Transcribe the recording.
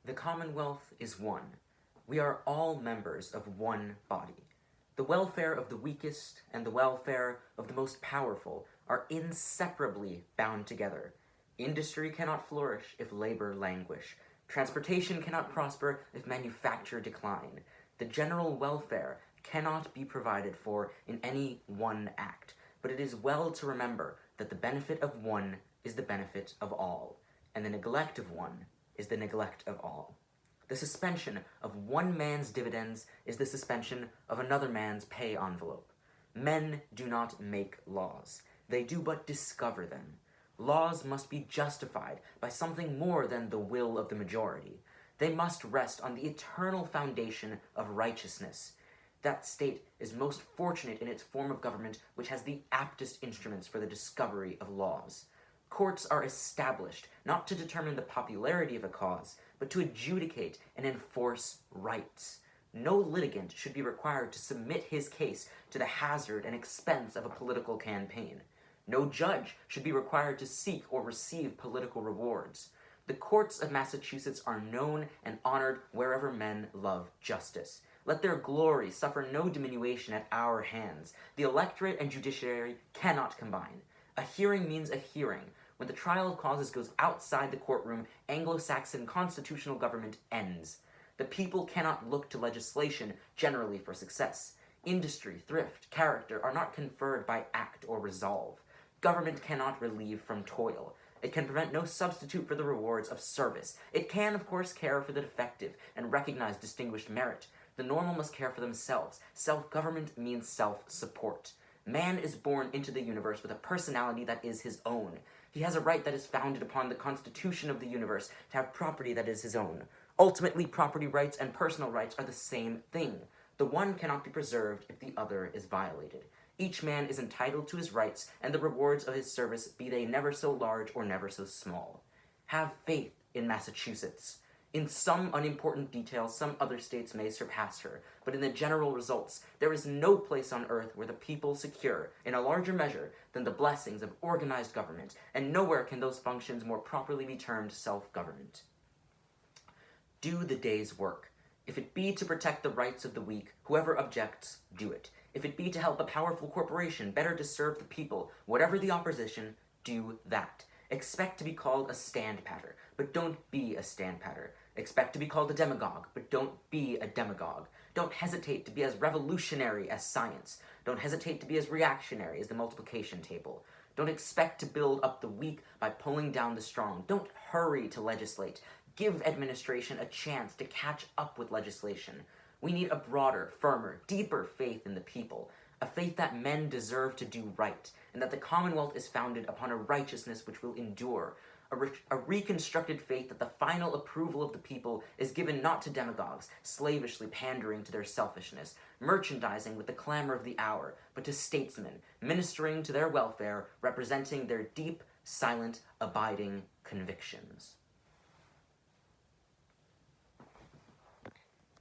The Commonwealth is one. We are all members of one body. The welfare of the weakest and the welfare of the most powerful are inseparably bound together. Industry cannot flourish if labor languish. Transportation cannot prosper if manufacture decline. The general welfare cannot be provided for in any one act, but it is well to remember that the benefit of one is the benefit of all, and the neglect of one is the neglect of all. The suspension of one man's dividends is the suspension of another man's pay envelope. Men do not make laws. They do but discover them. Laws must be justified by something more than the will of the majority. They must rest on the eternal foundation of righteousness. That state is most fortunate in its form of government which has the aptest instruments for the discovery of laws. Courts are established not to determine the popularity of a cause, but to adjudicate and enforce rights. No litigant should be required to submit his case to the hazard and expense of a political campaign. No judge should be required to seek or receive political rewards. The courts of Massachusetts are known and honored wherever men love justice. Let their glory suffer no diminution at our hands. The electorate and judiciary cannot combine. A hearing means a hearing. When the trial of causes goes outside the courtroom, Anglo-Saxon constitutional government ends. The people cannot look to legislation generally for success. Industry, thrift, character are not conferred by act or resolve. Government cannot relieve from toil. It can prevent no substitute for the rewards of service. It can, of course, care for the defective and recognize distinguished merit. The normal must care for themselves. Self-government means self-support. Man is born into the universe with a personality that is his own. He has a right that is founded upon the constitution of the universe to have property that is his own. Ultimately, property rights and personal rights are the same thing. The one cannot be preserved if the other is violated. Each man is entitled to his rights and the rewards of his service, be they never so large or never so small. Have faith in Massachusetts. In some unimportant details, some other states may surpass her, but in the general results, there is no place on earth where the people secure, in a larger measure, than the blessings of organized government, and nowhere can those functions more properly be termed self-government. Do the day's work. If it be to protect the rights of the weak, whoever objects, do it. If it be to help a powerful corporation better to serve the people, whatever the opposition, do that. Expect to be called a stand-patter, but don't be a stand-patter. Expect to be called a demagogue, but don't be a demagogue. Don't hesitate to be as revolutionary as science. Don't hesitate to be as reactionary as the multiplication table. Don't expect to build up the weak by pulling down the strong. Don't hurry to legislate. Give administration a chance to catch up with legislation. We need a broader, firmer, deeper faith in the people, a faith that men deserve to do right, and that the Commonwealth is founded upon a righteousness which will endure, a reconstructed faith that the final approval of the people is given not to demagogues, slavishly pandering to their selfishness, merchandising with the clamor of the hour, but to statesmen, ministering to their welfare, representing their deep, silent, abiding convictions.